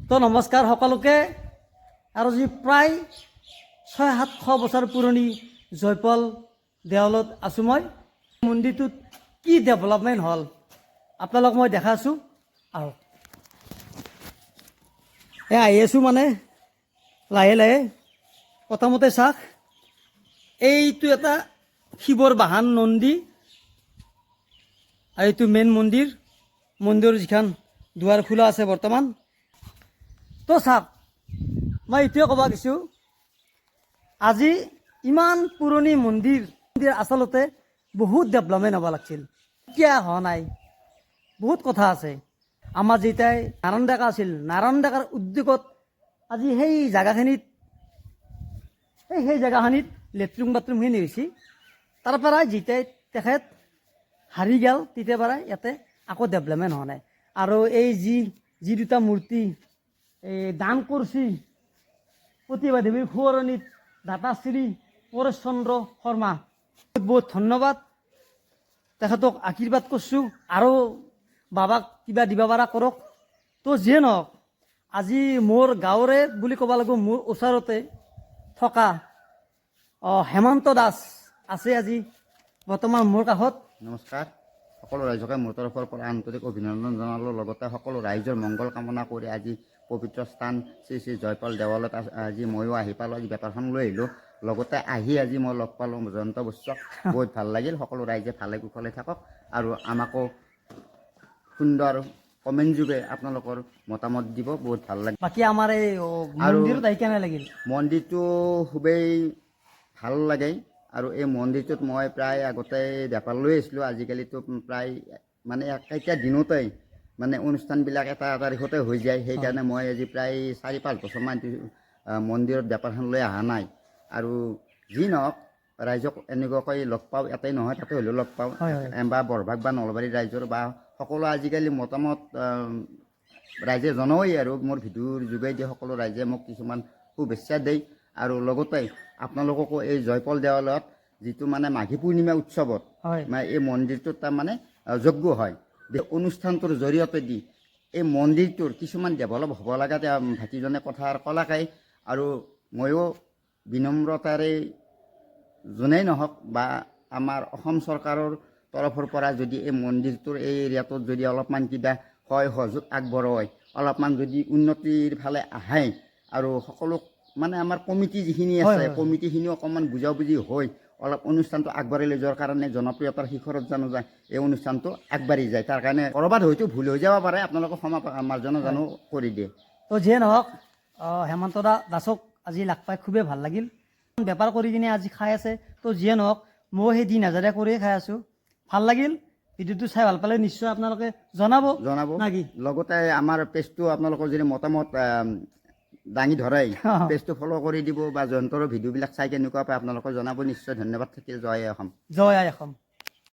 তো নমস্কাৰ সকলোকে। আৰু যি প্ৰায় ৬০০-৭০০ বছৰ পুৰণি জয়পাল দেৱালত আছোঁ মই। মন্দিৰটোত কি ডেভেলপমেণ্ট হ'ল আপোনালোক মই দেখাইছোঁ। আহক আহি আছোঁ মানে লাহে লাহে। প্ৰথমতে চাওক, এইটো এটা শিৱৰ বাহন নন্দী আৰু এইটো মেইন মন্দিৰ। মন্দিৰৰ যিখন দুৱাৰ খোলা আছে বৰ্তমান। তো চাওক, মই এইটোৱে ক'ব গৈছোঁ, আজি ইমান পুৰণি মন্দিৰ আচলতে বহুত ডেভেলপমেণ্ট হ'ব লাগিছিল, কিয় হোৱা নাই? বহুত কথা আছে। আমাৰ যেতিয়াই নাৰায়ণ ডেকা আছিল, নাৰায়ণ ডেকাৰ উদ্যোগত আজি সেই জেগাখিনিত লেট্ৰিন বাথৰুমখিনি হৈছে। তাৰ পৰা যেতিয়াই তেখেত হাৰি গ'ল, তেতিয়াৰ পৰা ইয়াতে আকৌ ডেভেলপমেণ্ট হোৱা নাই। আৰু এই যি দুটা মূৰ্তি এই দান কৰিছে প্ৰতিভা দেৱীৰ সোঁৱৰণিত দাতাশ্ৰী পৰেশ চন্দ্ৰ শৰ্মা, বহুত ধন্যবাদ। তেখেতক আশীৰ্বাদ কৰিছোঁ আৰু বাবাক কিবা দিব পৰা কৰক। তো যিয়ে নহওক, আজি মোৰ গাঁৱৰে বুলি ক'ব লাগিব, মোৰ ওচৰতে থকা হেমন্ত দাস আছে আজি বৰ্তমান মোৰ কাষত। নমস্কাৰ। সকলো ৰাইজকে মোৰ তৰফৰ পৰা আন্তৰিক অভিনন্দন জনালোঁ। লগতে সকলো ৰাইজৰ মংগল কামনা কৰি আজি পবিত্ৰ স্থান শ্ৰী শ্ৰী জয়পাল দেৱালত আজি ময়ো আহি পালোঁ। আজি বেপাৰখন লৈ আহিলোঁ। লগতে আজি মই লগ পালোঁ জয়ন্ত বৈশ্যক। বহুত ভাল লাগিল। সকলো ৰাইজে ভালে কুশলে থাকক আৰু আমাকো সুন্দৰ কমেণ্ট যোগে আপোনালোকৰ মতামত দিব। বহুত ভাল লাগিল। বাকী আমাৰ এই মন্দিৰত আহি কেনে লাগিল? মন্দিৰটো খুবেই ভাল লাগে। আৰু এই মন্দিৰটোত মই প্ৰায় আগতে বেপাৰ লৈ আহিছিলোঁ। আজিকালিতো প্ৰায় মানে একেটা দিনতেই মানে অনুষ্ঠানবিলাক এটা তাৰিখতে হৈ যায়। সেইকাৰণে মই আজি প্ৰায় ৪-৫ বছৰমান মন্দিৰত বেপাৰখন লৈ অহা নাই। আৰু যি নহওক, ৰাইজক এনেকুৱাকৈ লগ পাওঁ, এটাই নহয় তাতে হ'লেও লগ পাওঁ, বা বৰভাগ বা নলবাৰীৰ ৰাইজৰ বা সকলো আজিকালি মতামত ৰাইজে জনাওঁৱেই। আৰু মোৰ ভিডিঅ'ৰ যোগেদি সকলো ৰাইজে মোক কিছুমান শুভেচ্ছা দিয়ে। আৰু লগতে আপোনালোককো এই জয়পাল দেৱালয়ত যিটো মানে মাঘী পূৰ্ণিমা উৎসৱত এই মন্দিৰটোত তাৰমানে যজ্ঞ হয়। অনুষ্ঠানটোৰ জৰিয়তে দি এই মন্দিৰটোৰ কিছুমান ডেভেলপ হ'ব লগা ভাইটিজনে কথাৰ কলাকাই। আৰু ময়ো বিনম্ৰতাৰে যোনেই নহওক বা আমাৰ অসম চৰকাৰৰ তৰফৰ পৰা যদি এই মন্দিৰটোৰ এই এৰিয়াটোত যদি অলপমান কিবা সহযোগ আগবঢ়ায়, অলপমান যদি উন্নতিৰ ফালে আহে, আৰু সকলো মানে আমাৰ কমিটি যিখিনি আছে, কমিটিখিনিও অকণমান বুজাবুজি হৈ অলপ অনুষ্ঠানটো আগবাঢ়ি লৈ যোৱাৰ কাৰণে জনপ্ৰিয়তাৰ শিখৰত জানো যায় এই অনুষ্ঠানটো আগবাঢ়ি যায়। তাৰ কাৰণে ক'ৰবাত হয়তো ভুল হৈ যাব পাৰে, আপোনালোকক ক্ষমা মাৰ্জনা জানো কৰি দিয়ে। তো যিয়ে নহওক, হেমন্ত দাসক আজি লাগ পাই খুবেই ভাল লাগিল। বেপাৰ কৰি কিনে আজি খাই আছে। তো যিয়ে নহওক, মই সেই দিন হাজাৰে কৰিয়ে খাই আছোঁ। ভাল লাগিল। ভিডিঅ'টো চাই ভাল পালে নিশ্চয় আপোনালোকে জনাব নাকি? লগতে আমাৰ পেজটো আপোনালোকৰ যদি মতামত দাঙি ধৰাই পেজটো ফ'ল' কৰি দিব, বা জয়ন্তৰ ভিডিঅ'বিলাক চাই কেনেকুৱা পায় আপোনালোকে জনাব নিশ্চয়। ধন্যবাদ থাকিল। জয় আই অসম। জয় আই অসম।